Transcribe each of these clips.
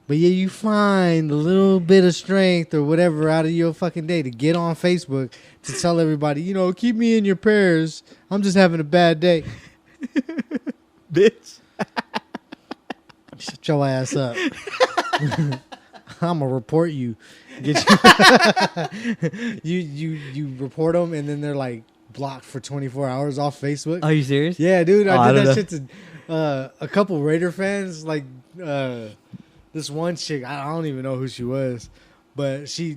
But yeah, you find a little bit of strength or whatever out of your fucking day to get on Facebook to tell everybody, keep me in your prayers. I'm just having a bad day. Bitch. Shut your ass up. I'm gonna report you. Get you. you report them, and then they're like blocked for 24 hours off Facebook. Are you serious? Yeah, dude. I did don't that know. shit to a couple Raider fans. Like this one chick, I don't even know who she was, but she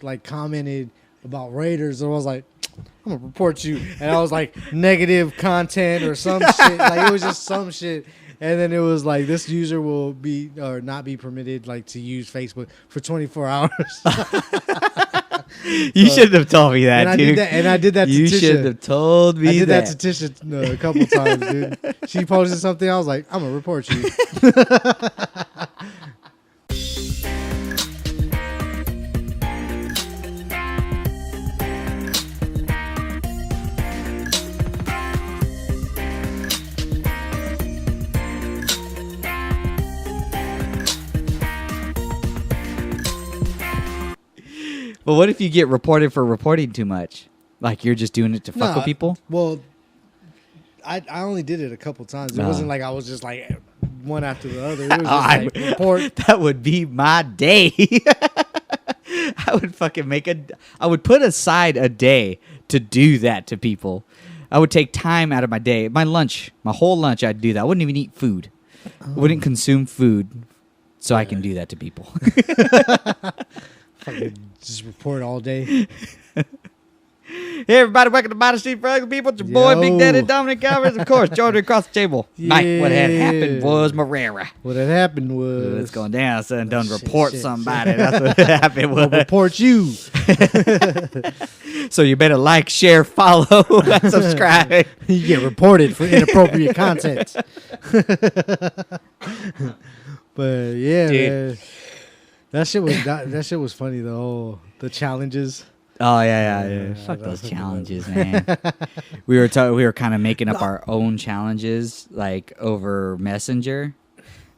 like commented about Raiders, and I was like, I'm gonna report you, and I was like negative content or some shit. Like it was just some shit. And then it was like, this user will be or not be permitted like to use Facebook for 24 hours. You shouldn't have told me that, and dude. I did that to You Tisha. should have told me I did that. that to Tisha a couple times, dude. She posted something. I was like, I'm gonna report you. But what if you get reported for reporting too much? Like you're just doing it to fuck with people? Well, I only did it a couple times. It No. wasn't like I was just like one after the other. It was just like report. That would be my day. I would fucking I would put aside a day to do that to people. I would take time out of my day. My whole lunch, I'd do that. I wouldn't even eat food. Wouldn't consume food so I can do that to people. Fucking just report all day. Hey everybody, welcome to Body Street for Ugly People. It's your boy Big Yo. Daddy Dominic Alvarez, of course. Jordan across the table. Mike, what had happened Yeah. was Marrera. What had happened was What's going down? Son done Shit, report shit, somebody. That's what happened. I'll report you. So you better like, share, follow, and subscribe. You get reported for inappropriate content. But yeah, Dude. man. That shit was funny though. The challenges. Oh yeah. Yeah, Fuck those that's- challenges, man. we were kind of making up our own challenges, like over Messenger.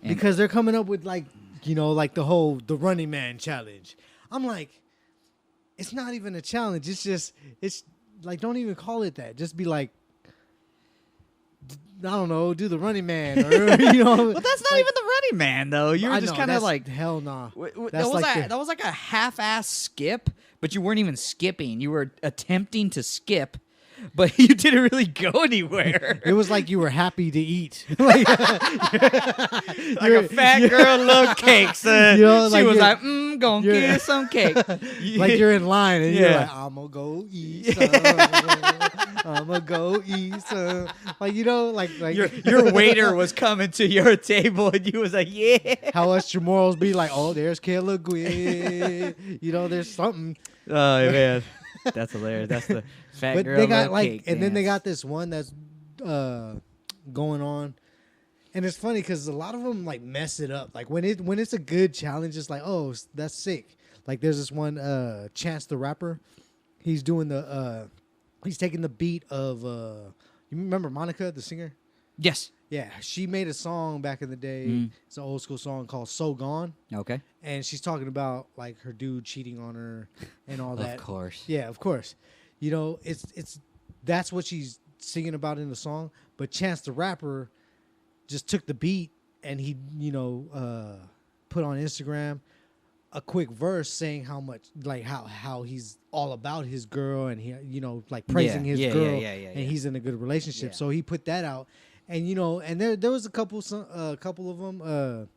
And- Because they're coming up with like the Running Man challenge. I'm like, it's not even a challenge. It's like, don't even call it that. Just be like, I don't know, do the Running Man, or Well, that's not like- even the Running Man, though. You were I just know, kind of that's- like, hell nah. that That's was like that was like a half-ass skip, but you weren't even skipping. You were attempting to skip, but you didn't really go anywhere. It was like you were happy to eat. Like, Like a fat girl loved cake, son. You know, She like was you're- like, gonna you're- get some cake. like you're in line and you're Yeah. like, I'm gonna go eat some. I'm gonna go eat some. Like, like your waiter was coming to your table and you was like, yeah. how us your morals be like, oh, there's Kayla Gwynn. There's something. Oh man, that's hilarious. That's the fat But girl. they got love like, cake and then they dance. got this one that's going on, and it's funny because a lot of them like mess it up. Like when it's a good challenge, it's like, oh, that's sick. Like there's this one, Chance the Rapper. He's doing he's taking the beat of you remember Monica, the singer? Yes. Yeah, she made a song back in the day. Mm. It's an old school song called "So Gone," Okay. and she's talking about like her dude cheating on her and all that. Of course. Yeah, of course. It's that's what she's singing about in the song. But Chance the Rapper just took the beat and he, put on Instagram a quick verse saying how much, like how he's all about his girl and he, like praising his girl and he's in a good relationship. Yeah. So he put that out, and and there was a couple of them.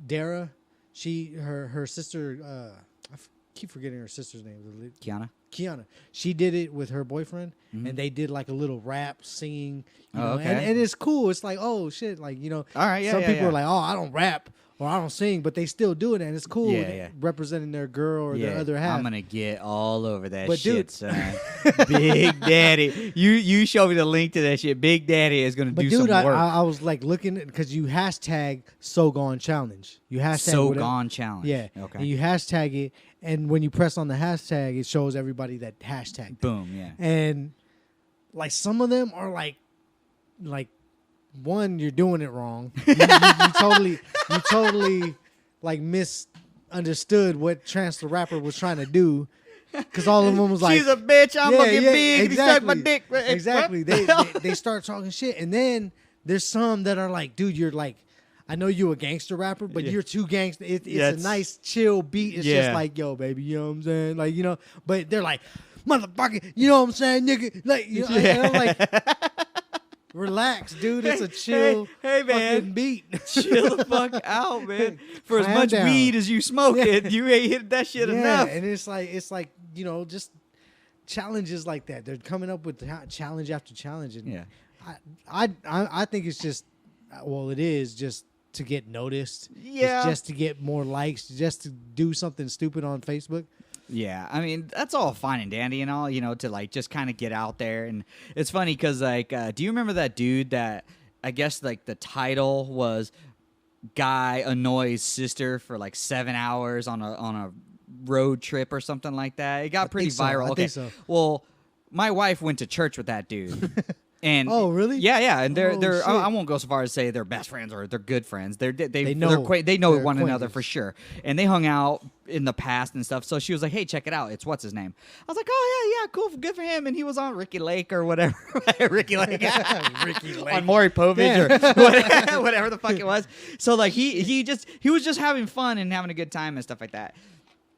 Dara, her sister. Keep forgetting her sister's name. Kiana. She did it with her boyfriend, and they did like a little rap singing. Okay. And it's cool. It's like, oh shit, like All right. Yeah. some yeah, people yeah. are like, oh, I don't rap or I don't sing, but they still do it, and it's cool. Yeah. Representing their girl or their other half. I'm gonna get all over that But shit, dude- son. Big Daddy, you show me the link to that shit. Big Daddy is gonna But do dude, some work. I was like looking because you hashtag So Gone Challenge. You hashtag So whatever- Gone Challenge. Yeah. Okay. And you hashtag it, and when you press on the hashtag, it shows everybody that hashtag. Boom. Yeah. And like some of them are like one, you're doing it wrong. You totally like misunderstood what Chance the Rapper was trying to do. Because all of them was like, she's a bitch. I'm gonna get big. Exactly. You suck my dick. Exactly. They start talking shit, and then there's some that are like, dude, you're like, I know you a gangster rapper, but you're too gangster. It's a nice chill beat. It's just like, yo, baby, you know what I'm saying? Like, you know, but they're like, motherfucker, you know what I'm saying, nigga? Like, you know, and I'm like, relax, dude. It's a chill hey man, fucking beat. Chill the fuck out, man. For as Calm much down. weed as you smoke it, you ain't hit that shit enough. And it's like, you know, just challenges like that. They're coming up with challenge after challenge. And Yeah. I think it's just, well, it is just to get noticed. Yeah. It's just to get more likes, just to do something stupid on Facebook. Yeah, I mean that's all fine and dandy and all, you know, to like just kind of get out there. And it's funny because like, do you remember that dude that I guess like the title was "Guy Annoys Sister" for like 7 hours on a road trip or something like that? It got pretty think so. viral. I Okay, think so. Well, my wife went to church with that dude. And Oh, really? Yeah, and they're Oh, shit. I won't go so far as say they're best friends or they're good friends. They know. they know They're one another acquaintances. for sure, and they hung out in the past and stuff. So she was like, "Hey, check it out. It's what's his name?" I was like, "Oh yeah, cool, good for him." And he was on Ricky Lake or whatever, Ricky Lake, Ricky Lake. on Maury Povich or whatever the fuck it was. So like he was just having fun and having a good time and stuff like that.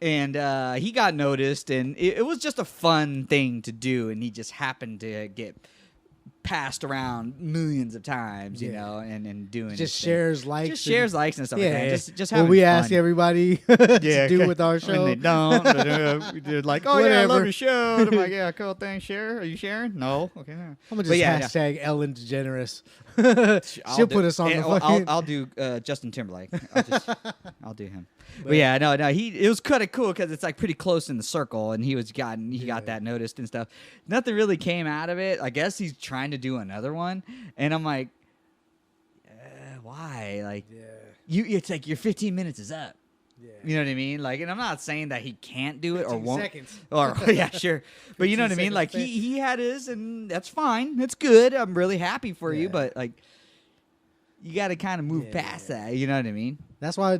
And he got noticed, and it was just a fun thing to do, and he just happened to get passed around millions of times, you know, and doing Just his thing. shares likes. Just shares likes and stuff like that. Just Well, having we fun. ask everybody to do with our show. When they don't, they're like, "Oh yeah, I love Whatever. your show." And I'm like, "Yeah, cool thing. Share? Are you sharing? No. Okay. No. I'm gonna But just yeah, hashtag Ellen DeGeneres. I'll She'll do- put us on the and fucking. I'll do Justin Timberlake. I'll do him. But yeah, no, it was kind of cool because it's like pretty close in the circle, and he got that noticed and stuff. Nothing really came out of it. I guess he's trying to do another one, and I'm like, why? Like, it's like your 15 minutes is up. Yeah. You know what I mean? Like, and I'm not saying that he can't do it or 15 won't. seconds. Or yeah, sure. But you know what I 15 mean? Like seconds. he had his, and that's fine. It's good. I'm really happy for you. Yeah. But like, you got to kind of move Yeah, past that. You know what I mean? That's why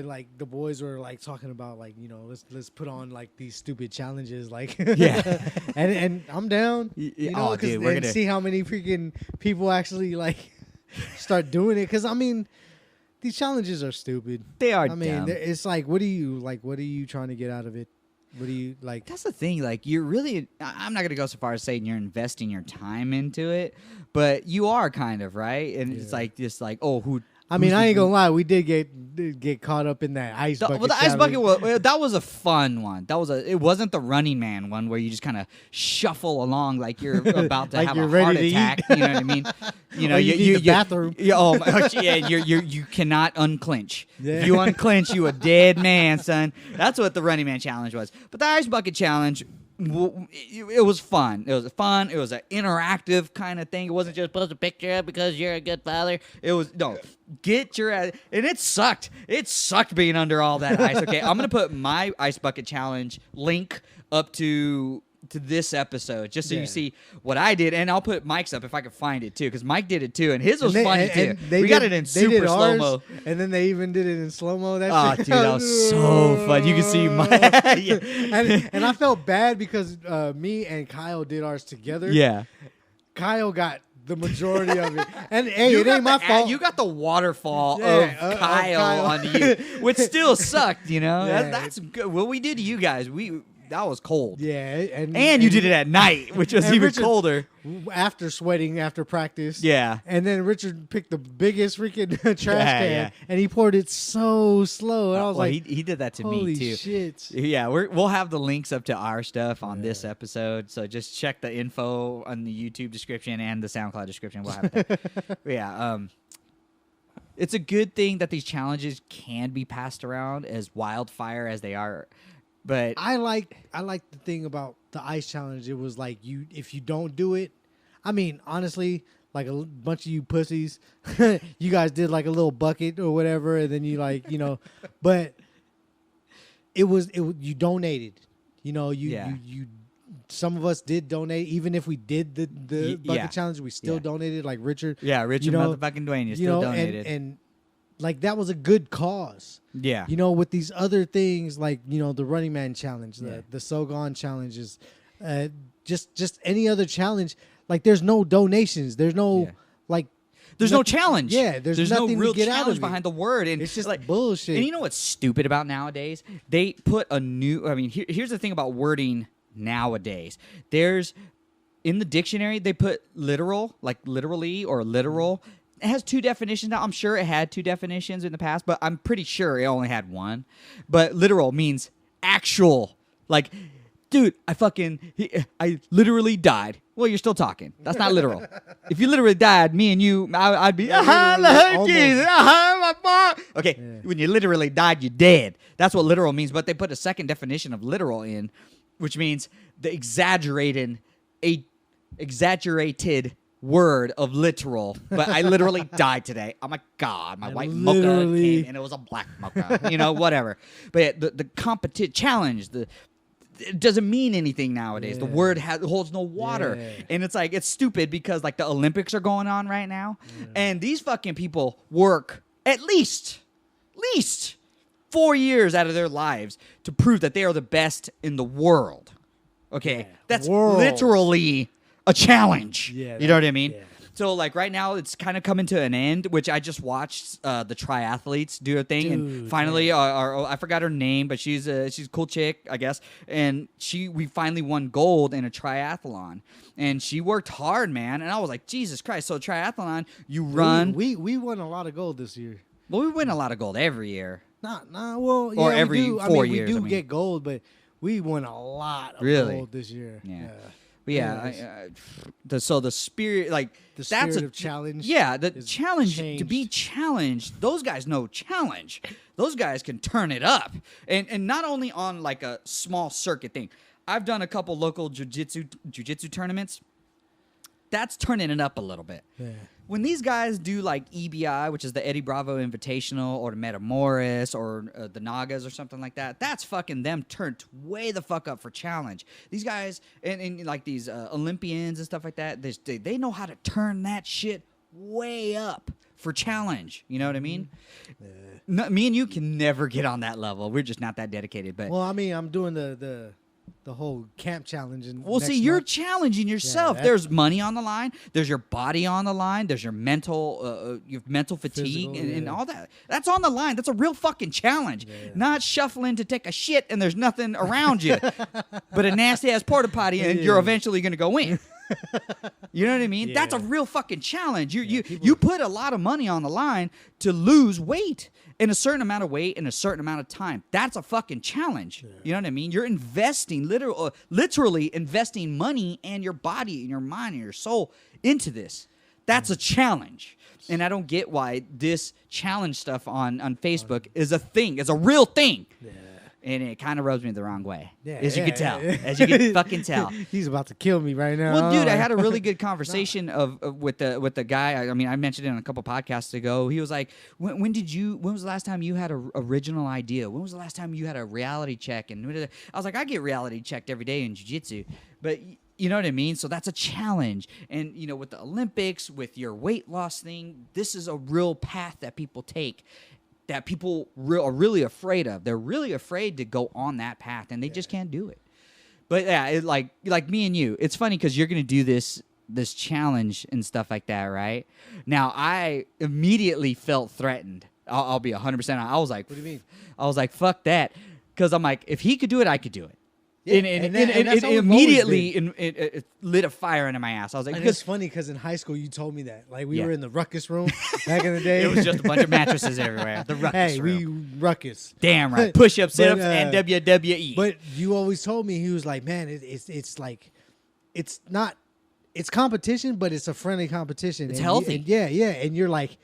like the boys were like talking about like, you know, let's put on like these stupid challenges like Yeah. and I'm down. Y- You oh, know, 'cause dude, we're and gonna- see how many freaking people actually like start doing it, cuz I mean these challenges are stupid. They are. I mean, dumb. it's like what are you trying to get out of it? What do you like? That's the thing. Like, you're really. I'm not gonna go so far as saying you're investing your time into it, but you are kind of right. And it's Yeah. like just like, oh, who? I mean, who's I the- ain't gonna lie, we did get caught up in that ice bucket. Well, the ice challenge. bucket was that was a fun one. It wasn't the Running Man one where you just kind of shuffle along like you're about to Like have you're a ready heart to eat. attack. You know what I mean? You know, Or you need the bathroom. Oh, yeah, you cannot unclench. Yeah. If you unclench, you a dead man, son. That's what the Running Man challenge was. But the ice bucket challenge. It was fun. It was fun. It was an interactive kind of thing. It wasn't just post a picture up because you're a good father. It was get your ass, and it sucked. It sucked being under all that ice. Okay, I'm gonna put my ice bucket challenge link up to this episode just so Yeah. you see what I did, and I'll put Mike's up if I can find it too, because Mike did it too, and his was And they- funny and- too. and they We got did- it in they did super slow ours, mo. and then they even did it in slow mo. Oh, dude, that was so fun. You can see my yeah. and I felt bad because me and Kyle did ours together. Yeah. Kyle got the majority of it, and hey, You it got ain't my the- fault. You got the waterfall Yeah, of Kyle Kyle. onto you, which still sucked. You know, Yeah. that's good. What we did to you guys, that was cold. yeah, And you did it at night, which was and even Richard- colder. after sweating after practice. Yeah. And then Richard picked the biggest freaking trash Yeah, can, yeah. and he poured it so slow, and I was Well, like, he did that to "Holy me too. shit!" Yeah, we'll have the links up to our stuff on this episode, so just check the info on the YouTube description and the SoundCloud description. We'll have that. Yeah, it's a good thing that these challenges can be passed around as wildfire as they are, but I like the thing about the ice challenge. It was like if you don't do it, I mean, honestly, like bunch of you pussies, you guys did like a little bucket or whatever, and then you like, you know, but you donated, you know, you some of us did donate, even if we did the bucket yeah. challenge, we still Yeah. donated. Like Richard, yeah, Richard you know, motherfucking Dwayne, you you still know, donated. and like that was a good cause. Yeah. You know, with these other things like, you know, the Running Man challenge, Yeah. the Sogon challenges, just any other challenge, like there's no donations. There's no Yeah. like There's no challenge. Yeah, there's no nothing to real get out challenge of it. behind the word, and It's just like bullshit. And you know what's stupid about nowadays? They put a new. I mean, here's the thing about wording nowadays. There's in the dictionary they put literal, like literally or literal. It has two definitions now. I'm sure it had two definitions in the past, but I'm pretty sure it only had one. But literal means actual, like. Dude, I literally died. Well, you're still talking. That's not literal. If you literally died, me and you, I'd be, okay, when you literally died, you're dead. That's what literal means. But they put a second definition of literal in, which means the exaggerated word of literal. But I literally died today. Oh my God, my white mocha came and it was a black mocha. You know, whatever. But yeah, the competition challenge, it doesn't mean anything nowadays. The word holds no water. And it's like, it's stupid because like the Olympics are going on right now. And these fucking people work at least 4 years out of their lives to prove that they are the best in the world. Okay. That's literally a challenge. Yeah, you know what I mean? Yeah. So, like, right now, it's kind of coming to an end, which I just watched the triathletes do a thing. And finally, I forgot her name, but she's a cool chick, I guess. And we finally won gold in a triathlon. And she worked hard, man. And I was like, Jesus Christ. So, triathlon, you run. We won a lot of gold this year. Well, we win a lot of gold every year. Well, yeah, Or every we do. 4 years, We do get gold, but we won a lot of gold this year. Yeah. But yeah, so the spirit, like the that's spirit of challenge. Yeah, the challenge changed. to be challenged. Those guys know challenge. Those guys can turn it up, and not only on like a small circuit thing. I've done a couple local jujitsu tournaments. That's turning it up a little bit. Yeah. When these guys do like EBI, which is the Eddie Bravo Invitational, or the Metamoris, or the Nagas, or something like that, that's fucking them turned way the fuck up for challenge. These guys, and like these Olympians and stuff like that, they know how to turn that shit way up for challenge. You know what I mean? Yeah. No, me and you can never get on that level. We're just not that dedicated. But well, I mean, I'm doing the whole camp challenge. And well, see, you're challenging yourself. There's money on the line. There's your body on the line. There's your mental fatigue Physical, and all that. That's on the line. That's a real fucking challenge. Yeah. Not shuffling to take a shit and there's nothing around you, but a nasty ass porta potty, and you're eventually gonna go in. You know what I mean? Yeah. That's a real fucking challenge. You put a lot of money on the line to lose weight in a certain amount of weight in a certain amount of time. That's a fucking challenge. Yeah. You know what I mean? You're investing, literally investing money and your body and your mind and your soul into this. That's a challenge. And I don't get why this challenge stuff on Facebook is a thing. It's a real thing. Yeah. And it kind of rubs me the wrong way, as you can tell. As you can fucking tell. He's about to kill me right now. Well, dude, I had a really good conversation with the guy. I mean, I mentioned it on a couple podcasts ago. He was like, when was the last time you had an original idea? When was the last time you had a reality check? And I was like, I get reality checked every day in jiu-jitsu. But you know what I mean? So that's a challenge. And, you know, with the Olympics, with your weight loss thing, this is a real path that people take, that people are really afraid of. They're really afraid to go on that path, and they just can't do it. But yeah, like me and you, it's funny because you're gonna do this challenge and stuff like that, right? Now I immediately felt threatened. I'll be 100%. I was like, what do you mean? I was like, fuck that, because I'm like, if he could do it, I could do it. Yeah, and it immediately it lit a fire into my ass. I was like, it's funny because in high school you told me that. Like we were in the ruckus room back in the day. It was just a bunch of mattresses everywhere. The ruckus room. We ruckus. Damn right. Push-ups, sit-ups, and WWE. But you always told me, he was like, man, it's like, it's not, it's competition, but it's a friendly competition. It's healthy. And you're like,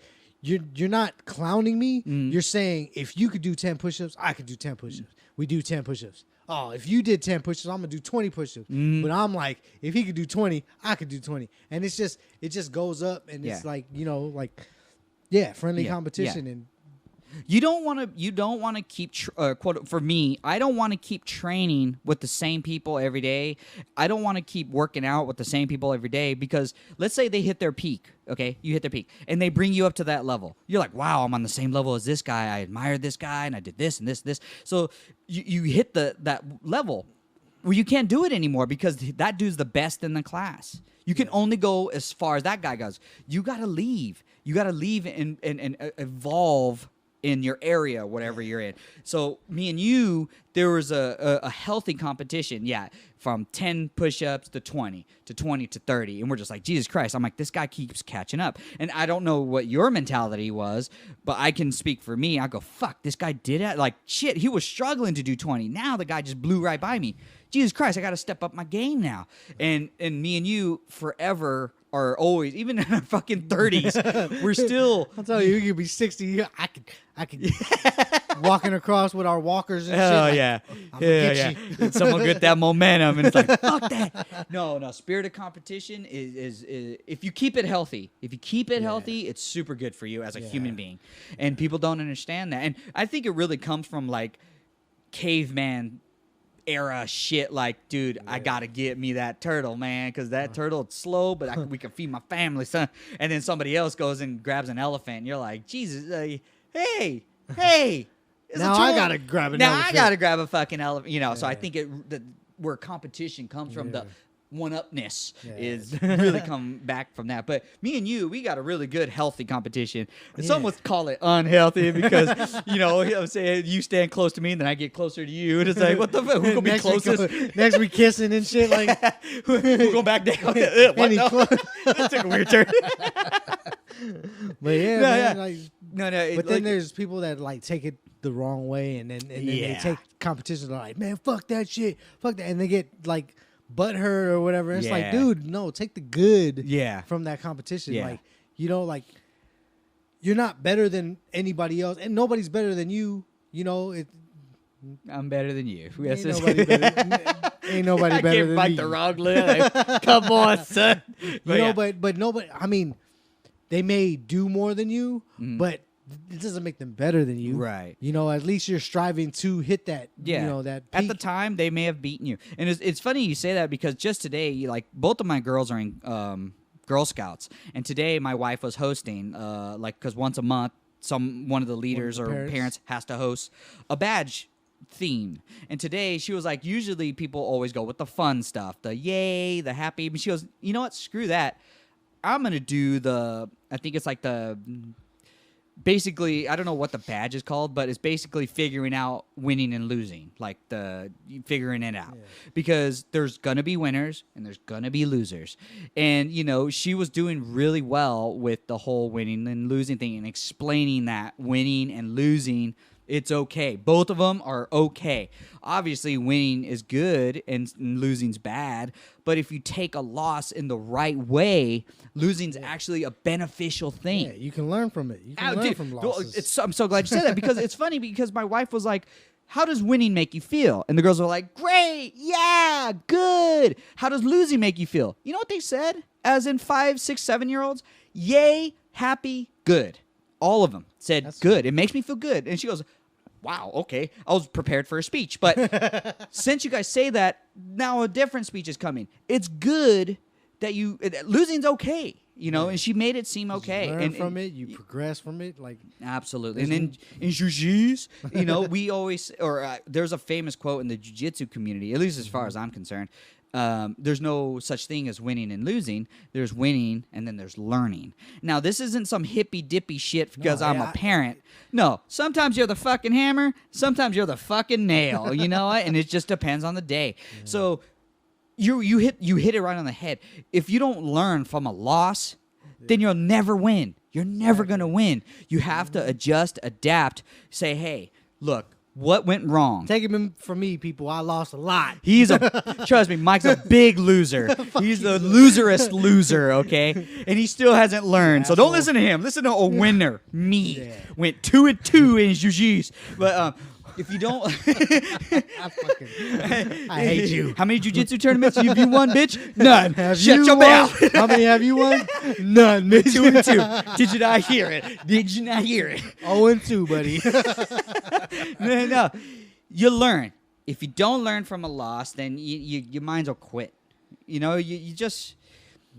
you're not clowning me. You're saying if you could do 10 push-ups, I could do 10 push-ups. We do 10 push-ups. Oh, if you did 10 push-ups, I'm going to do 20 push-ups. But I'm like, if he could do 20, I could do 20. And it just goes up, and it's like, you know, like, friendly competition. And You don't want to keep quote for me. I don't want to keep training with the same people every day. I don't want to keep working out with the same people every day because let's say they hit their peak. Okay, you hit their peak, and they bring you up to that level. You're like, wow, I'm on the same level as this guy. I admired this guy, and I did this and this and this. So you hit that level where you can't do it anymore because that dude's the best in the class. You can only go as far as that guy goes. You got to leave. You got to leave and evolve in your area, whatever you're in. So me and you, there was a healthy competition. Yeah, from 10 push-ups to 20 to 20 to 30. And we're just like, Jesus Christ. I'm like, this guy keeps catching up. And I don't know what your mentality was, but I can speak for me. I go, fuck, this guy did it. Like, shit, he was struggling to do 20. Now the guy just blew right by me. Jesus Christ, I got to step up my game now. And me and you forever are always, even in our fucking 30s, we're still. I'll tell you, you could be 60. I could walking across with our walkers and shit. Oh, like, yeah. I'm Yeah. you. Someone get that momentum, and it's like, fuck that. No. Spirit of competition is if you keep it healthy, it's super good for you as a human being. And people don't understand that. And I think it really comes from, like, caveman era shit, like, dude, I gotta get me that turtle, man, because that turtle, it's slow, but we can feed my family, son. And then somebody else goes and grabs an elephant, and you're like, Jesus, hey, now I gotta grab an now elephant. I gotta grab a fucking elephant, you know. So I think where competition comes from, the one-upness is really come back from that. But me and you, we got a really good, healthy competition. And some would call it unhealthy because, you know, I'm saying you stand close to me and then I get closer to you. And it's like, what the fuck? Who gonna be closest? Next we kissing and shit. Like, who go back down? What? No? That took a weird turn. But man, like, but then there's people that like take it the wrong way, and then they take competitions like, man, fuck that shit, fuck that, and they get like butthurt or whatever. It's like, dude, no, take the good from that competition. Like, you know, like, you're not better than anybody else, and nobody's better than you. You know, I'm better than you. Ain't nobody better, ain't nobody better than me. I can't bite the wrong lip. Like, come on, son. But nobody. I mean, they may do more than you, but it doesn't make them better than you. Right. You know, at least you're striving to hit that, you know, that peak. At the time, they may have beaten you. And it's funny you say that because just today, like, both of my girls are in Girl Scouts. And today, my wife was hosting, because once a month, one of the leaders or parents has to host a badge theme. And today, she was like, usually people always go with the fun stuff, the yay, the happy. But she goes, you know what? Screw that. I'm going to do I think it's like basically, I don't know what the badge is called, but it's basically figuring out winning and losing, like figuring it out. Because there's going to be winners and there's going to be losers. And, you know, she was doing really well with the whole winning and losing thing and explaining that winning and losing, it's okay. Both of them are okay. Obviously, winning is good and losing's bad. But if you take a loss in the right way, losing's actually a beneficial thing. Yeah, you can learn from it. You can learn from losses. I'm so glad you said that because it's funny because my wife was like, how does winning make you feel? And the girls were like, great, yeah, good. How does losing make you feel? You know what they said? As in 5, 6, 7-year-olds? Yay, happy, good. All of them said good. It makes me feel good. And she goes, wow, okay. I was prepared for a speech. But since you guys say that, now a different speech is coming. It's good that losing's okay, you know, and she made it seem okay. You learn from it, you progress from it. Like, absolutely. And then in jiu-jitsu, you know, we always, there's a famous quote in the jiu-jitsu community, at least as far as I'm concerned, there's no such thing as winning and losing. There's winning and then there's learning. Now, this isn't some hippy-dippy shit because I'm a parent. No, sometimes you're the fucking hammer. Sometimes you're the fucking nail, you know what? And it just depends on the day. Yeah. So you hit it right on the head. If you don't learn from a loss, then you'll never win. You're never going to win. You have to adjust, adapt, say, hey, look, what went wrong? Take him from me, people. I lost a lot. Trust me, Mike's a big loser. He's the loserest loser, okay? And he still hasn't learned. So don't listen to him. Listen to a winner, me. Went 2-2 in jiu-jitsu. But if you don't, I hate you. How many jiu-jitsu tournaments have you won, bitch? None. Have Shut you your won? mouth. How many have you won? None. Bitch. 2 and 2. Did you not hear it? Did you not hear it? 0-2, buddy. No. You learn. If you don't learn from a loss, then your minds will quit. You know, you just.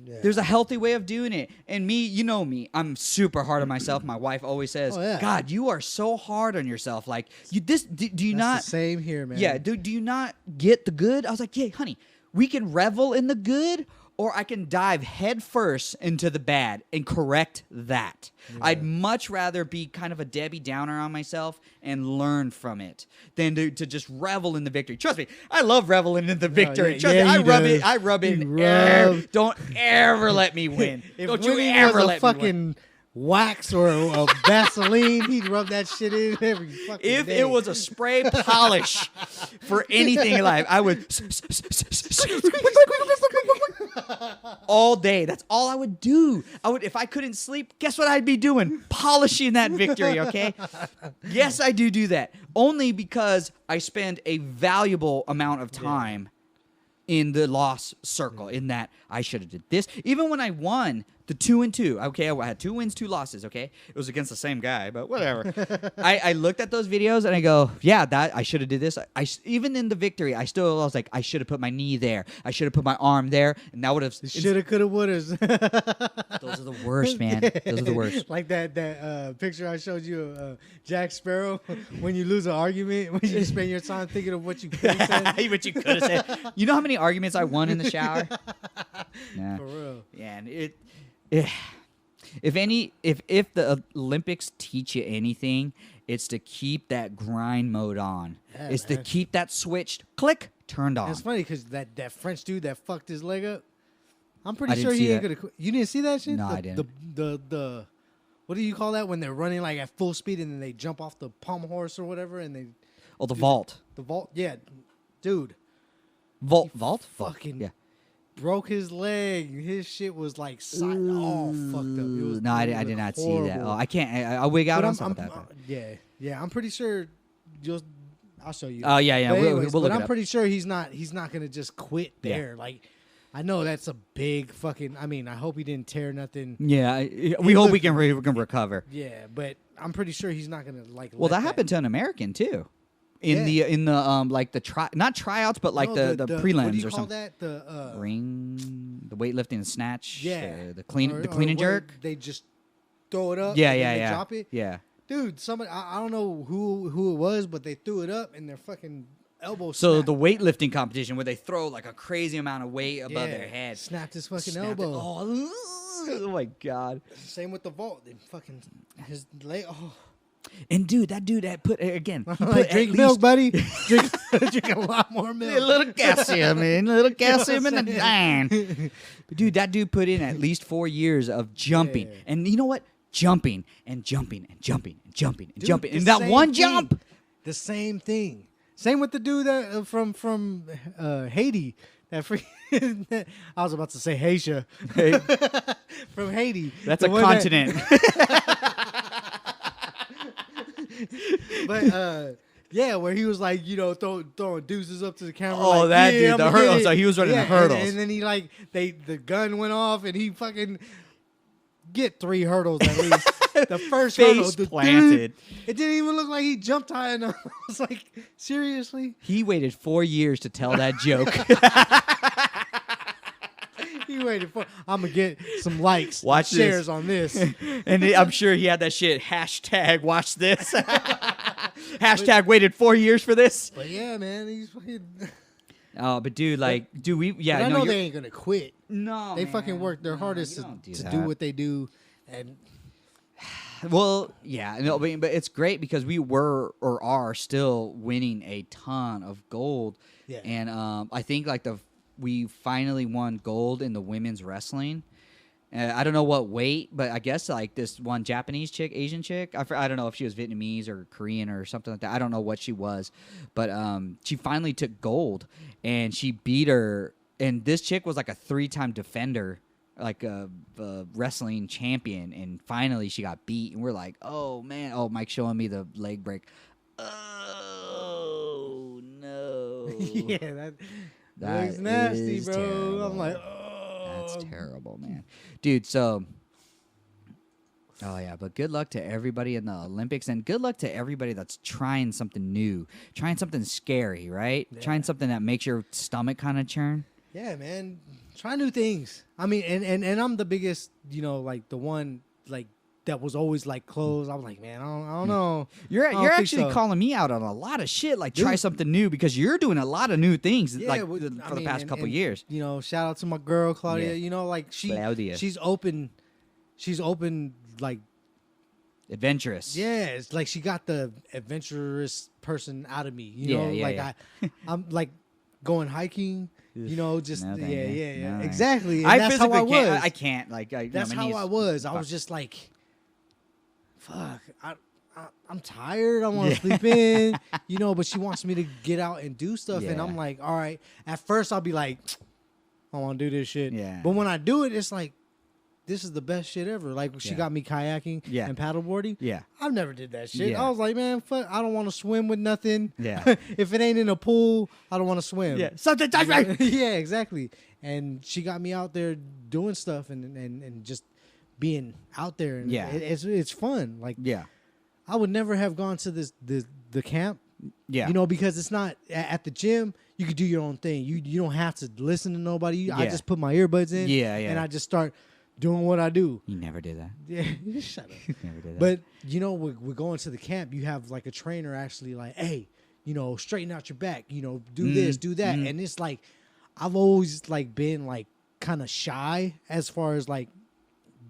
Yeah. There's a healthy way of doing it. And me, you know me, I'm super hard on myself. My wife always says, Oh, yeah. God, you are so hard on yourself. Like, do you That's not? the same here, man. Yeah, do you not get the good? I was like, yeah, honey, we can revel in the good, or I can dive head first into the bad and correct that. Yeah. I'd much rather be kind of a Debbie Downer on myself and learn from it than to just revel in the victory. Trust me, I love reveling in the victory. yeah, Trust yeah, me, he I rub it He in. rubs. Don't ever let me win. If Don't you winning ever was a let me win. fucking wax or a Vaseline, he'd rub that shit in every fucking If day. it was a spray polish for anything in life, I would all day. That's all I would do. If I couldn't sleep, guess what I'd be doing? Polishing that victory, okay? Yes, I do that. Only because I spend a valuable amount of time in the loss circle, in that I should have did this. Even when I won the 2 and 2, okay, I had 2 wins, 2 losses, okay? It was against the same guy, but whatever. I looked at those videos and I go, yeah, that I should have did this. Even in the victory, I was like, I should have put my knee there. I should have put my arm there, and that would have. Shoulda, coulda, woulda. Those are the worst, man. Those are the worst. Like that picture I showed you of Jack Sparrow when you lose an argument, when you spend your time thinking of what you could have said. What you could have said. You know how many arguments I won in the shower? Nah. For real. Yeah, and if the Olympics teach you anything, it's to keep that grind mode on. Yeah, it's man. to keep that switch turned on. It's funny because that French dude that fucked his leg up, I'm I pretty didn't sure see he ain't that. gonna quit. You didn't see that shit? No, I didn't. The what do you call that when they're running like at full speed and then they jump off the pommel horse or whatever and they Oh, the vault. the vault? Yeah, dude. Vault? Fucking Yeah. broke his leg. His shit was like all fucked up. It was, No, I it was did not see that. horrible. Oh, I can't. I'll wig out But on something like that. yeah. I'm pretty sure. I'll show you. Oh, yeah. But We'll anyways, look but it I'm up. pretty sure he's not gonna just quit Yeah. there. Like, I know that's a big fucking. I mean, I hope he didn't tear nothing. Yeah, we hope we looked- can recover. Yeah, but I'm pretty sure he's not gonna like. Well, let that happened to an American too. In Yeah. the like the not tryouts, but like No, the What prelims do you or call something. that? The Ring, the weightlifting and snatch. yeah, the clean Or and where jerk. They just throw it up. Yeah, and then yeah, they yeah. Drop it. Yeah. Dude, somebody I don't know who it was, but they threw it up and their fucking elbow. So snapped. the weightlifting competition where they throw like a crazy amount of weight above Yeah, their head. snapped his fucking Snapped it. elbow. Oh my god. Same with the vault. They fucking his leg. Oh, And dude, that dude that put again. He put like, at drink least milk, buddy. drink a lot more milk. a little calcium, man. A little calcium in the saying? dime. But dude, that dude put in at least 4 years of jumping. Yeah. And you know what? Jumping and jumping and jumping and jumping and Dude, jumping. the And that same one thing. jump. The same thing. Same with the dude that from Haiti. That freaking I was about to say Haitian from Haiti. That's The a one that- continent. But yeah, where he was like, throwing deuces up to the camera. Oh, like, that yeah, dude, I'ma the get hurdles. it. So he was running the Yeah, hurdles. and then he like the gun went off and he fucking get 3 hurdles at least. The first Face hurdle, the planted. dude, it didn't even look like he jumped high enough. I was like, seriously? He waited 4 years to tell that joke. He waited for. I'm gonna get some likes, Watch and shares on this. And I'm sure he had that shit. Hashtag watch this. Hashtag waited 4 years for this. But yeah, man, he's fucking. Oh, but dude, we? Yeah, But I no, know you're- they ain't gonna quit. no, They man. fucking work their No, hardest you to don't do do that. what they do, and Well, yeah, no, but it's great because we were or are still winning a ton of gold. Yeah. And I think we finally won gold in the women's wrestling. I don't know what weight, but I guess like this one Japanese chick, Asian chick. I don't know if she was Vietnamese or Korean or something like that. I don't know what she was, but she finally took gold and she beat her. And this chick was like a 3-time defender, like a wrestling champion, and finally she got beat. And we're like, oh man, Mike's showing me the leg break. yeah, that That looks nasty, is bro. terrible. I'm like, oh. That's terrible, man. Dude, so oh yeah, but good luck to everybody in the Olympics and good luck to everybody that's trying something new, trying something scary, right? Yeah. Trying something that makes your stomach kind of churn. Yeah, man. Try new things. I mean, and I'm the biggest, like the one like that was always like closed. I was like, man, I don't know. You're I don't you're think actually so. calling me out on a lot of shit, like try Dude. something new because you're doing a lot of new things Yeah, like well, for the past couple and, years. Shout out to my girl Claudia. Yeah. Like Claudia. she's open. She's open. Like, Adventurous. yeah, it's like she got the adventurous person out of me. Yeah, yeah, like yeah. I'm like going hiking. Just No, thank yeah, you. yeah, yeah, No, thank you. exactly. And I that's how physically I was. can't. I can't. Like, That's my how knees- I was. I fuck. was just like, fuck. I'm tired. I want to sleep in. But she wants me to get out and do stuff, and Yeah. I'm like, all right. At first, I'll be like, I want to do this shit. Yeah. But when I do it, it's like, this is the best shit ever. Like she Yeah. got me kayaking Yeah. and paddleboarding. Yeah. I've never did that shit. Yeah. I was like, man, fuck. I don't want to swim with nothing. Yeah. If it ain't in a pool, I don't want to swim. Yeah. Something different. Yeah, exactly. And she got me out there doing stuff and just being out there. And Yeah. it's fun. Like Yeah. I would never have gone to the camp. Yeah. Because it's not at the gym. You could do your own thing. You don't have to listen to nobody. I Yeah. just put my earbuds in. Yeah, yeah. And I just start doing what I do. You never did that. Yeah, shut up. Never did that. But we're going to the camp. You have like a trainer actually like, hey, straighten out your back. Do this, do that, and it's like I've always like been like kind of shy as far as like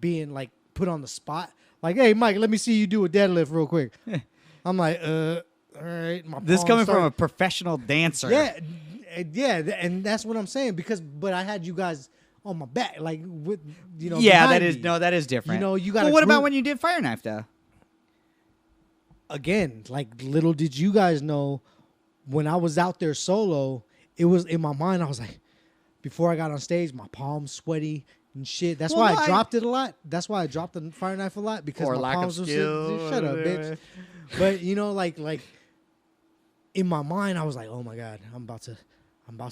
being like put on the spot. Like, hey, Mike, let me see you do a deadlift real quick. I'm like, all right. My this palms coming start- from a professional dancer. yeah, and that's what I'm saying but I had you guys on my back, like with Yeah, behind that is me. that is different. You got. Well, what about when you did Fire Knife though? Again, like little did you guys know, when I was out there solo, it was in my mind. I was like, before I got on stage, my palms sweaty and shit. That's Well, why no, I I- dropped it a lot. That's why I dropped the Fire Knife a lot because Or my lack of palms were skill. shut up, bitch. But like in my mind, I was like, oh my god, I'm about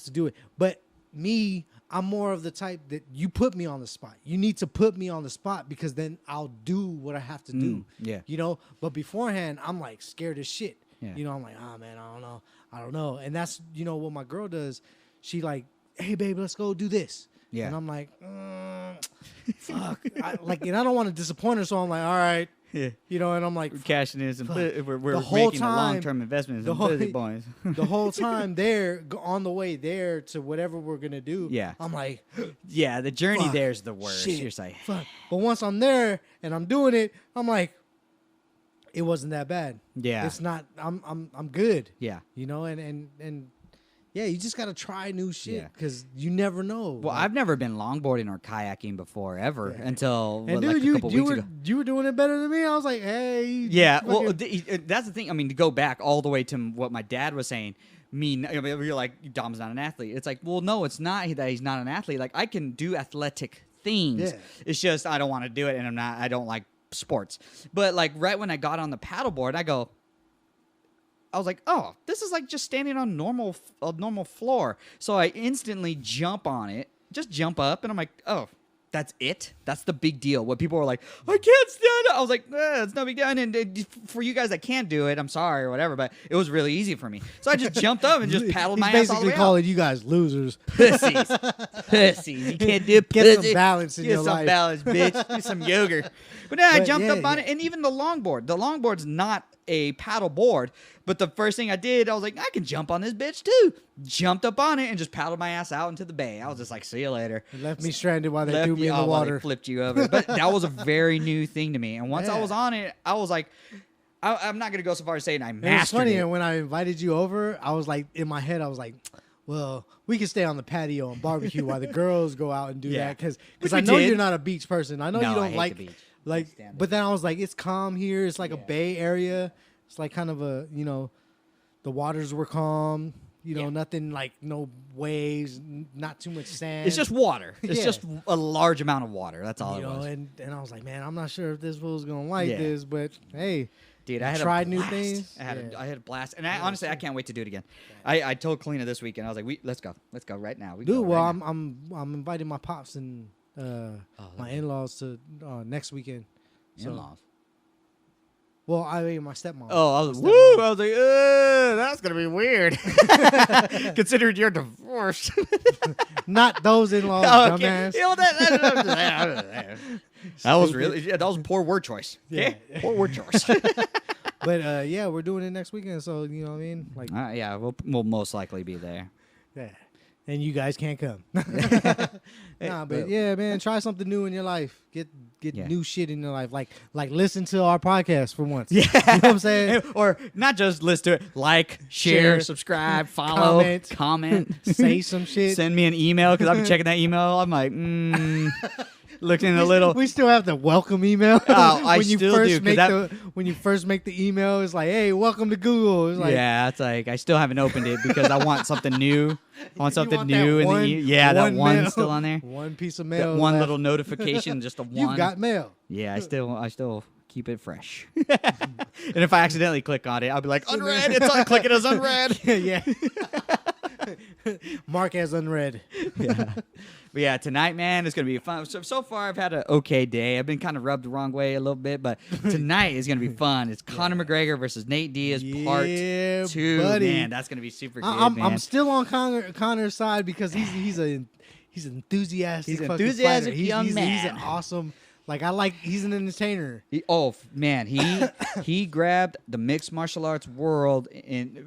to do it. But me, I'm more of the type that you put me on the spot. You need to put me on the spot because then I'll do what I have to do. yeah. But beforehand, I'm like scared as shit. Yeah. I'm like, oh man, I don't know. And that's what my girl does. She like, hey babe, let's go do this. Yeah. And I'm like, fuck. And I don't want to disappoint her, so I'm like, all right. Yeah. And I'm like, We're cashing in some. Fuck. We're The whole making a time- long-term investment in the some whole- busy boys. the whole time there, on the way there to whatever we're gonna do. Yeah. I'm like, Yeah, the journey fuck, there's the worst. shit, You're just like, fuck. But once I'm there and I'm doing it, I'm like, it wasn't that bad. Yeah. It's not. I'm good. yeah. And yeah, you just gotta try new shit Yeah. because you never know. Well, I've never been longboarding or kayaking before ever Yeah. until and like dude, a couple you weeks were ago. you were doing it better than me. I was like, hey, Yeah, well, fucking- that's the thing. I mean, to go back all the way to what my dad was saying. You're like, Dom's not an athlete. It's like, well, no, it's not that he's not an athlete. Like, I can do athletic things. Yeah. It's just I don't want to do it, and I don't like sports. But like right when I got on the paddleboard, I was like, oh, this is like just standing on a normal floor. So I instantly jump on it, just jump up, and I'm like, oh, that's it? That's the big deal. What people were like, I can't stand up. I was like, it's no big deal. And for you guys that can't do it, I'm sorry or whatever, but it was really easy for me. So I just jumped up and just paddled He's my ass all the basically way out. calling you guys losers. Pussies. Pussies. You can't do Get some pussy. balance in Get your some life. balance, bitch. Get some yogurt. But then I But jumped yeah, up on yeah. it, and even the longboard. The longboard's not a paddle board, but the first thing I did, I was like, I can jump on this bitch too. Jumped up on it and just paddled my ass out into the bay. I was just like, see you later. It left me stranded while they Left threw me in the while they water. flipped you over. But that was a very new thing to me. And once I Yeah. was on it, I was like, I'm not gonna go so far as saying I It was mastered funny, it. and when I invited you over, I was like, in my head, I was like, well, we can stay on the patio and barbecue while the girls go out and do Yeah. that. Because Which I we know did. you're not a beach person. I know No, you I don't hate the like, beach. like, Can't stand it. but then I was like, it's calm here. It's like a Yeah. bay area. It's like kind of a, the waters were calm. Yeah. Nothing like no waves, not too much sand. It's just water. It's Yeah. just a large amount of water. That's all you it know, was. and I was like, man, I'm not sure if this fool's gonna like Yeah. this, but hey, Dude, I had tried a new blast. things. I had a blast, and Yeah, honestly, I sure. can't wait to do it again. I told Kalina this weekend. I was like, let's go right now. We Dude, go well, right now. I'm inviting my pops and my in-laws to next weekend. So, In-laws. well, I mean my stepmom. Oh, I was My woo! stepmom. I was like, that's gonna be weird. Considering you're divorced. Not those in-laws, Oh, okay. dumbass. You know, that was really that was poor word choice. Okay? Yeah. Poor word choice. But yeah, we're doing it next weekend, so you know what I mean. Like, Yeah, we'll most likely be there. yeah, and you guys can't come. Nah, but well- yeah, man, try something new in your life. Get Yeah. new shit in your life. Like listen to our podcast for once. Yeah, You know what I'm saying? Or not just listen to it, like, share, Share, subscribe, follow, comment, Say some shit. send me an email because I've been checking that email. I'm like, looking a little. We still have the welcome email. Oh, I still do, 'cause make that- when you first make the email, it's like, hey, welcome to Google. It's like, Yeah, it's like I still haven't opened it because I want something new. I want you something want new that in one- the that one one's mail. still on there. One piece of That mail. one left. little notification, just a one. You've got mail. Yeah, I still keep it fresh. And if I accidentally click on it, I'll be like, unread. It's on. Click it as unread. Yeah. Mark as unread. Yeah. But yeah, tonight, man, it's gonna be fun. So far, I've had an okay day. I've been kind of rubbed the wrong way a little bit, but tonight is gonna be fun. It's Conor McGregor versus Nate Diaz, part Yeah, 2. buddy. Man, that's gonna be super good, I'm man. still on Connor's side because he's an enthusiastic. He's an fucking enthusiastic fighter. young He's an man. awesome. He's an entertainer. He grabbed the mixed martial arts world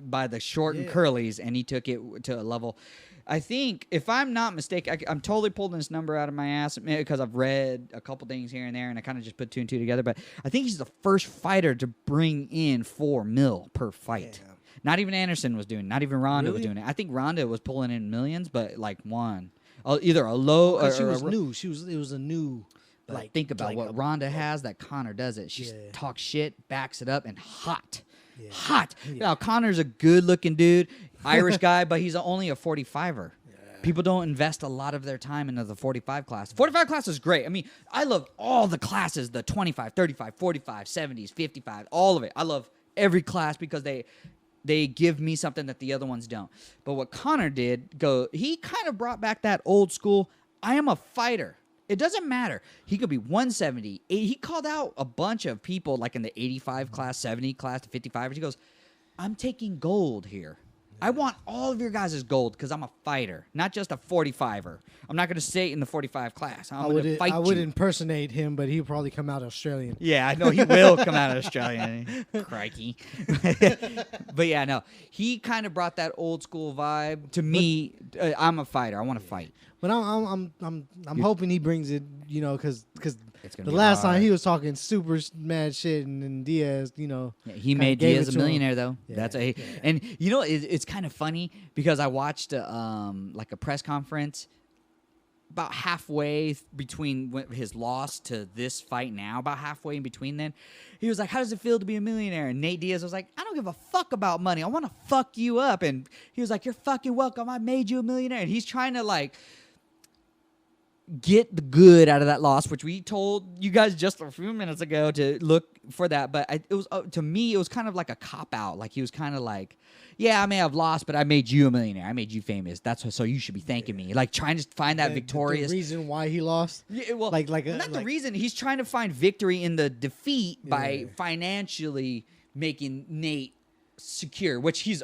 by the short and Yeah. curlies, and he took it to a level. I think, if I'm not mistaken, I'm totally pulling this number out of my ass because I've read a couple things here and there, and I kind of just put 2 and 2 together. But I think he's the first fighter to bring in $4 million per fight. Yeah. Not even Anderson was doing it. Not even Ronda was Really? doing it. I think Ronda was pulling in millions, but like one. Either a low or She was a, new. It was a new. But think about what Ronda has that Conor doesn't. She Yeah. talks shit, backs it up, and hot. Yeah. Hot. Yeah. Now, Conor's a good-looking dude, Irish guy, but he's only a 45er. People don't invest a lot of their time into the 45 class. 45 class is great. I mean, I love all the classes, the 25, 35, 45, 70s, 55, all of it. I love every class because they give me something that the other ones don't. But what Conor did, he kind of brought back that old school, I am a fighter. It doesn't matter. He could be 170. He called out a bunch of people like in the 85 class, 70 class, the 55ers. He goes, I'm taking gold here. I want all of your guys as gold because I'm a fighter, not just a 45er. I'm not going to stay in the 45 class. I'm going to fight I would you. impersonate him, but he'd probably come out Australian. Yeah, I know he will come out of Australia. Crikey. But yeah, no. He kind of brought that old school vibe to me. I'm a fighter. I want to fight. But I'm hoping he brings it, because It's gonna the be last hard. time he was talking super mad shit, and then Diaz, Yeah, he kinda made gave Diaz it a to him. millionaire though. Yeah, That's yeah. and it's kind of funny because I watched like a press conference about halfway between his loss to this fight now, about halfway in between then. He was like, how does it feel to be a millionaire? And Nate Diaz was like, I don't give a fuck about money. I want to fuck you up. And he was like, you're fucking welcome. I made you a millionaire. And he's trying to like get the good out of that loss, which we told you guys just a few minutes ago to look for that. But it was to me, it was kind of like a cop out. Like he was kind of like, yeah, I may have lost, but I made you a millionaire. I made you famous. So you should be thanking me. Like trying to find that victorious. The reason why he lost. Yeah, well, not the like- reason. He's trying to find victory in the defeat by financially making Nate secure, which he's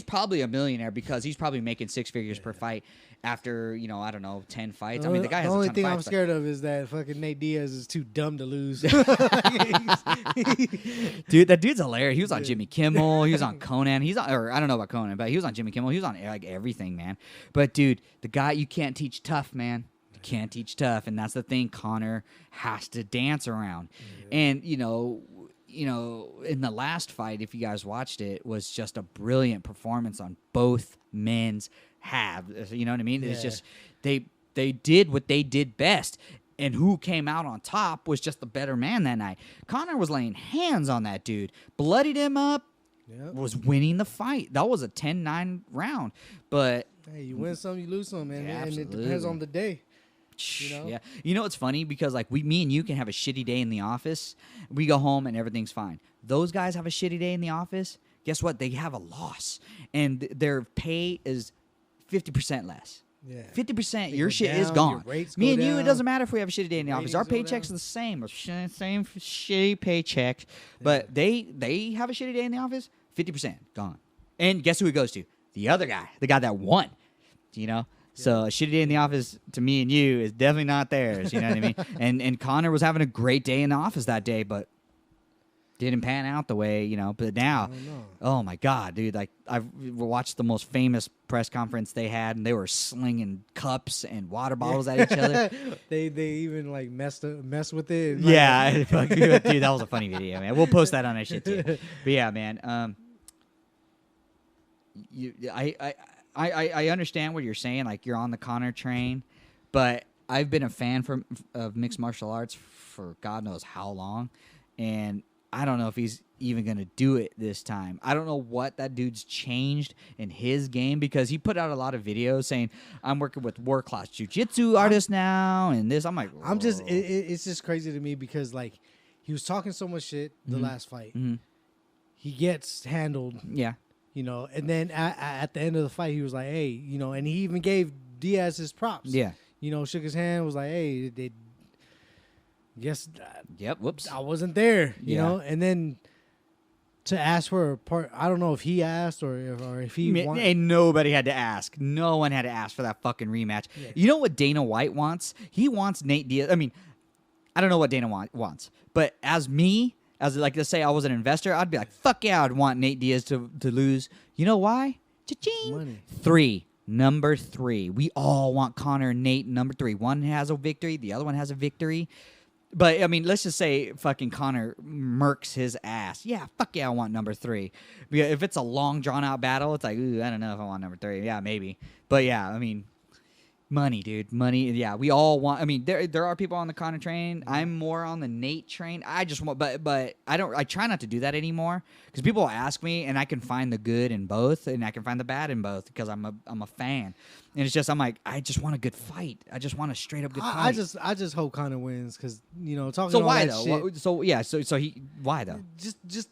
probably a millionaire because he's probably making 6 figures per fight after, I don't know, 10 fights. I mean, the guy has the only a ton thing of I'm fights, but- scared of is that fucking Nate Diaz is too dumb to lose. Dude, that dude's hilarious. He was on Jimmy Kimmel. He was on Conan. Or I don't know about Conan, but he was on Jimmy Kimmel. He was on like everything, man. But dude, the guy, you can't teach tough, man. You can't teach tough, and that's the thing Conor has to dance around. And in the last fight, if you guys watched it, was just a brilliant performance on both men's halves. You know what I mean? It's Yeah. just they did what they did best. And who came out on top was just the better man that night. Conor was laying hands on that dude, bloodied him up, Yep. was winning the fight. That was a 10-9 round. But Hey, you win some, you lose some, man. Yeah, And it depends absolutely. on the day. yeah, it's funny because like me and you can have a shitty day in the office. We go home and everything's fine. those guys have a shitty day in the office, guess what? They have a loss, and their pay is 50% less. Yeah. 50%, They your go shit is down, gone. your rates Me go and you, it down, doesn't matter if we have a shitty day in the office. Our ratings go paychecks down. are the same, same shitty paychecks. But they have a shitty day in the office, 50% gone. And guess who it goes to? The other guy, the guy that won. You know. So a shitty day in the office to me and you is definitely not theirs. You know what I mean? And Connor was having a great day in the office that day, but didn't pan out the way, you know. But now, oh my God, dude! Like I've watched the most famous press conference they had, and they were slinging cups and water bottles at each other. They even like mess with it. and, Yeah, fuck, dude, that was a funny video, man. We'll post that on that shit too. But yeah, man. I understand what you're saying. Like you're on the Connor train, but I've been a fan of mixed martial arts for God knows how long, and I don't know if he's even going to do it this time. I don't know what that dude's changed in his game, because he put out a lot of videos saying, I'm working with world-class jiu-jitsu artists now and this. I'm like, whoa. it's just crazy to me because like he was talking so much shit the last fight. Mm-hmm. He gets handled, Yeah. you know, and then at the end of the fight, he was like, hey, you know, and he even gave Diaz his props. Yeah. You know, shook his hand, was like, hey, they guess Yep. Whoops. I wasn't there, you Yeah. know, and then to ask for a part, I don't know if he asked or if he wanted. And nobody had to ask. No one had to ask for that fucking rematch. Yeah. You know what Dana White wants? He wants Nate Diaz. I mean, I don't know what Dana wants, but as me, as like let's say I was an investor, I'd be like, fuck yeah, I'd want Nate Diaz to lose. You know why? Cha-ching. Money. Number 3. We all want Connor and Nate number 3. One has a victory, the other one has a victory. But, I mean, let's just say fucking Connor murks his ass. Yeah, fuck yeah, I want number 3. Because if it's a long, drawn-out battle, it's like, ooh, I don't know if I want number 3. Yeah, maybe. But, yeah, I mean, money, dude. Money, yeah, we all want... I mean, there are people on the Connor train. I'm more on the Nate train. I just want... But I try not to do that anymore. Because people ask me, and I can find the good in both, and I can find the bad in both, because I'm a fan. And it's just, I'm like, I just want a good fight. I just want a straight up good fight. I just hope Connor wins because, you know, talking So all why that though? shit, So he why though? just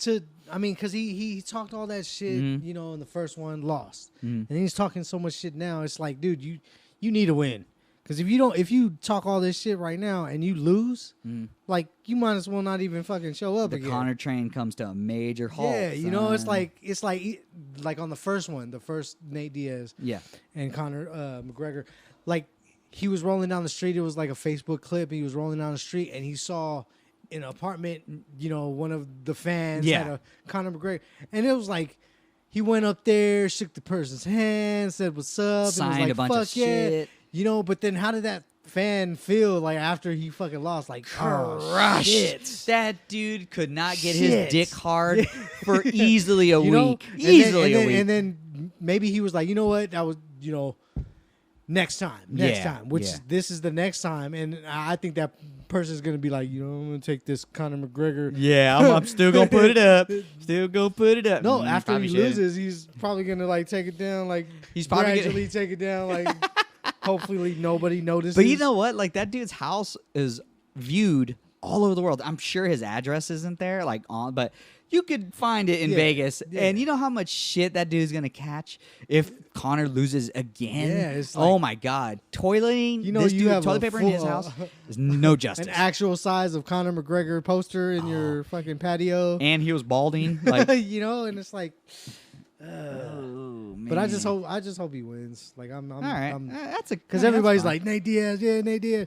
to, I mean, because he talked all that shit, Mhm. you know, in the first one, lost. Mhm. And he's talking so much shit now. It's like, dude, you need to win. Because if you talk all this shit right now and you lose, like, you might as well not even fucking show up The again. Connor train comes to a major halt. Yeah, you know, it's son. like on the first one, the first Nate Diaz Yeah. and Conor McGregor, like he was rolling down the street. It was like a Facebook clip. He was rolling down the street and he saw in an apartment, you know, one of the fans Yeah. had a Conor McGregor, and it was like he went up there, shook the person's hand, said what's up, Signed and was like, a bunch of fuck yeah, shit. you know. But then how did that fan feel like after he fucking lost? Like, oh Crushed. shit. That dude could not get Shit. his dick hard for easily a You know? week. And Easily then, a week. and then maybe he was like, you know what, that was, you know, next time, which yeah. this is the next time, and I think that person's gonna be like, you know, I'm gonna take this Conor McGregor. Yeah, I'm still gonna put it up. Still gonna put it up. No, after probably he shouldn't. loses, he's probably gonna like take it down, like He's probably gonna- gradually take it down, like hopefully nobody notices. But you know what? Like that dude's house is viewed all over the world. I'm sure his address isn't there, like on, but you could find it in Yeah, Vegas. yeah. And you know how much shit that dude's gonna catch if Connor loses again? Yeah, it's oh like- my god, toileting. You know, this you dude, have toilet a paper in his full, house. There's no justice. an actual size of Conor McGregor poster in your fucking patio, And he was balding. Like, you know, and it's like. oh, But I man. just hope he wins. Like I'm All right, that's a because that's everybody's fine. like Nate Diaz, yeah, Nate Diaz.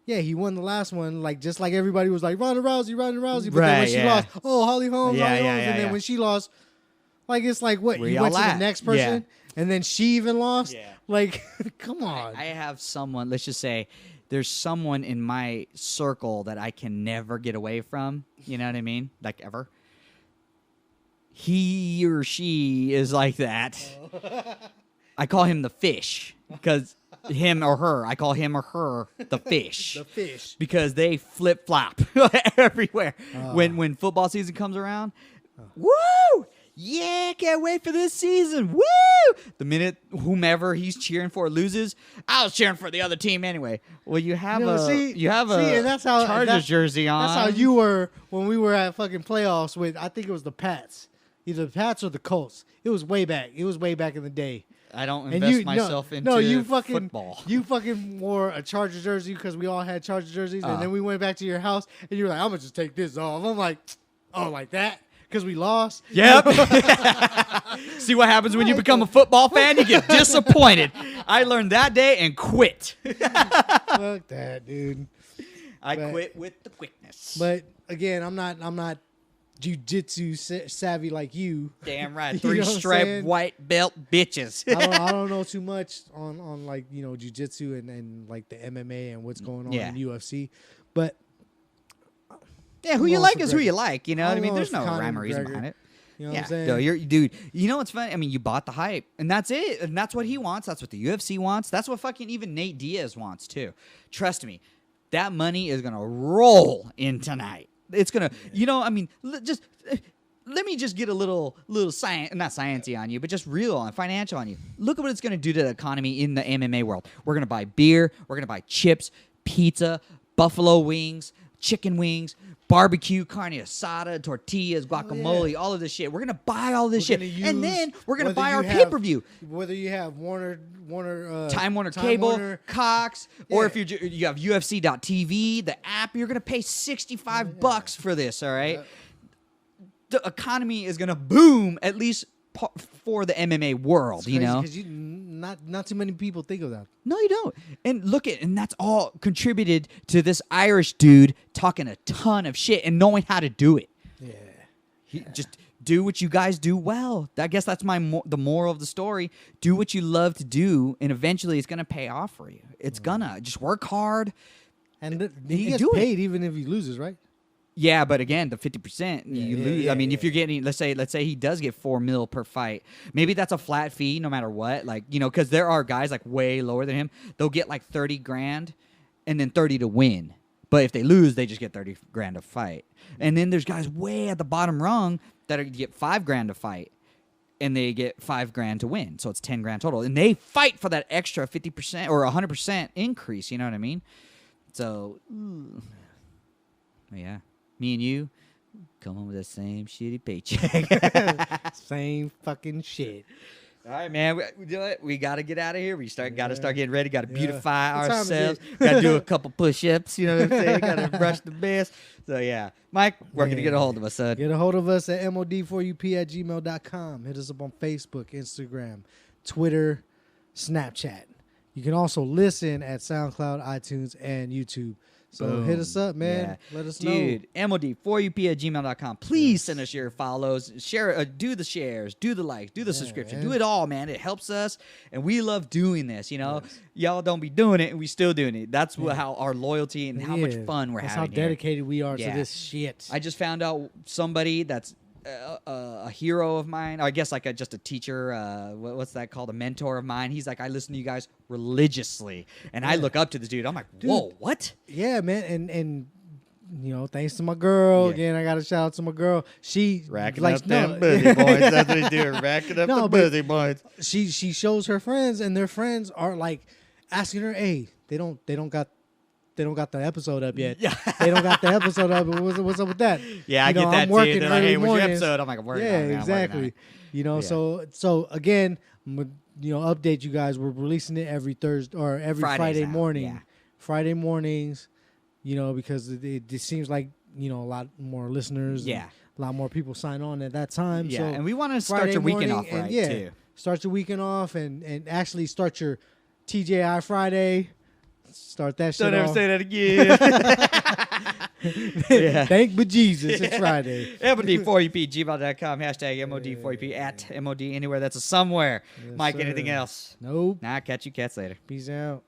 Yeah, he won the last one. Like just like everybody was like Ronda Rousey. But then when Right, she yeah. lost, oh Holly Holmes, Yeah, Holly yeah, Holmes. yeah, And then yeah. when she lost, like it's like what Where you y'all went to the at? next person, and then she even lost. Yeah. Like, come on. I have someone, let's just say, there's someone in my circle that I can never get away from. You know what I mean? Like, ever. He or she is like that. I call him the fish because him or her, I call him or her the fish. The fish. Because they flip flop everywhere. When football season comes around, woo! Yeah, can't wait for this season. Woo! The minute whomever he's cheering for loses, I was cheering for the other team anyway. Well, you have and that's how Chargers jersey on. That's how you were when we were at fucking playoffs with, I think it was the Pats. Either the Pats or the Colts. It was way back. It was way back in the day. I don't invest myself into football. You fucking wore a Charger jersey because we all had Charger jerseys, and then we went back to your house, and you were like, I'm going to just take this off. I'm like, oh, like that? Because we lost? Yep. See what happens when you become a football fan? You get disappointed. I learned that day and quit. Fuck that, dude. I quit with the quickness. But, again, I'm not jiu-jitsu savvy like you. Damn right. You know what I'm 3-stripe saying? white belt bitches. I don't know too much on like, you know, jiu-jitsu and like the MMA and what's going on in UFC. But yeah, who you like is who you like. You know what I mean? There's no Conor rhyme or reason McGregor. behind it. You know what I'm Yeah, saying? no, dude. You know what's funny? I mean, you bought the hype, and that's it. And that's what he wants. That's what the UFC wants. That's what fucking even Nate Diaz wants too. Trust me, that money is gonna roll in tonight. It's gonna, you know. I mean, let me just get a little science, not sciencey on you, but just real and financial on you. Look at what it's gonna do to the economy in the MMA world. We're gonna buy beer. We're gonna buy chips, pizza, buffalo wings, chicken wings, barbecue, carne asada, tortillas, guacamole, all of this shit. We're gonna buy all this shit, and then we're gonna buy our pay-per-view. Whether you have Time Warner Cable, Cox, or if you have UFC.tv, the app, you're gonna pay $65 for this. All right, the economy is gonna boom, at least for the MMA world. You know, because not too many people think of that. No, you don't. And and that's all contributed to this Irish dude talking a ton of shit and knowing how to do it. Yeah. Just do what you guys do well. I guess that's the moral of the story. Do what you love to do, and eventually it's going to pay off for you. It's gonna. Just work hard. And he gets paid even if he loses, right? Yeah, but again, the 50%, you lose. I mean, if you're getting, let's say he does get $4 million per fight, maybe that's a flat fee no matter what. Like, you know, because there are guys like way lower than him. They'll get like 30 grand and then 30 to win. But if they lose, they just get 30 grand a fight. And then there's guys way at the bottom rung that get 5 grand to fight, and they get 5 grand to win. So it's 10 grand total, and they fight for that extra 50% or 100% increase. You know what I mean? So, yeah. Me and you come home with the same shitty paycheck. Same fucking shit. All right, man. We do it. We got to get out of here. Got to start getting ready. Got to beautify What time is ourselves. it? Got to do a couple push-ups. You know what I'm saying? Got to brush the best. So, yeah. Mike, where can you get a hold of us, son? Get a hold of us at mod4up@gmail.com. Hit us up on Facebook, Instagram, Twitter, Snapchat. You can also listen at SoundCloud, iTunes, and YouTube. So Boom. hit us up, man. Yeah. Let us know. Dude, mod4up@gmail.com. Please send us your follows. Share, do the shares, do the likes, do the subscription. man. Do it all, man. It helps us, and we love doing this, you know. Y'all don't be doing it, and we still doing it. That's how our loyalty and how much fun we're That's having how dedicated we are Yeah. to this shit. I just found out somebody that's a hero of mine. Or I guess like just a teacher. What's that called? A mentor of mine. He's like, I listen to you guys religiously, and I look up to this dude. I'm like, whoa, what? Yeah, man, and you know, thanks to my girl again. I got to shout out to my girl. She Racking like, up them busy boys. That's what he's doing. Racking up No, the but- busy boys. She shows her friends, and their friends are like asking her, "Hey, they don't got the episode up yet. Yeah. They don't got the episode up. What's up with that? Yeah, I You know, get that I'm working too. They're like, early hey, what's your mornings. episode? I'm like, I'm working Yeah, on it. I'm working on exactly. it. You know, Yeah. so again, I'm gonna, you know, update you guys. We're releasing it every Thursday or every Fridays Friday now, morning. yeah. Friday mornings, you know, because it seems like, you know, a lot more listeners. Yeah. and a lot more people sign on at that time. Yeah, so and we want to start Friday your weekend morning, off right, and too. Start your weekend off and actually start your TJI Friday. Start that shit Don't ever off. say that again. Yeah. Thank bejesus, it's Friday. MOD4UP, gmail.com, hashtag MOD4UP, at MOD, anywhere that's a somewhere. Yes, Mike, sir. anything else? Nope. Nah, catch you cats later. Peace out.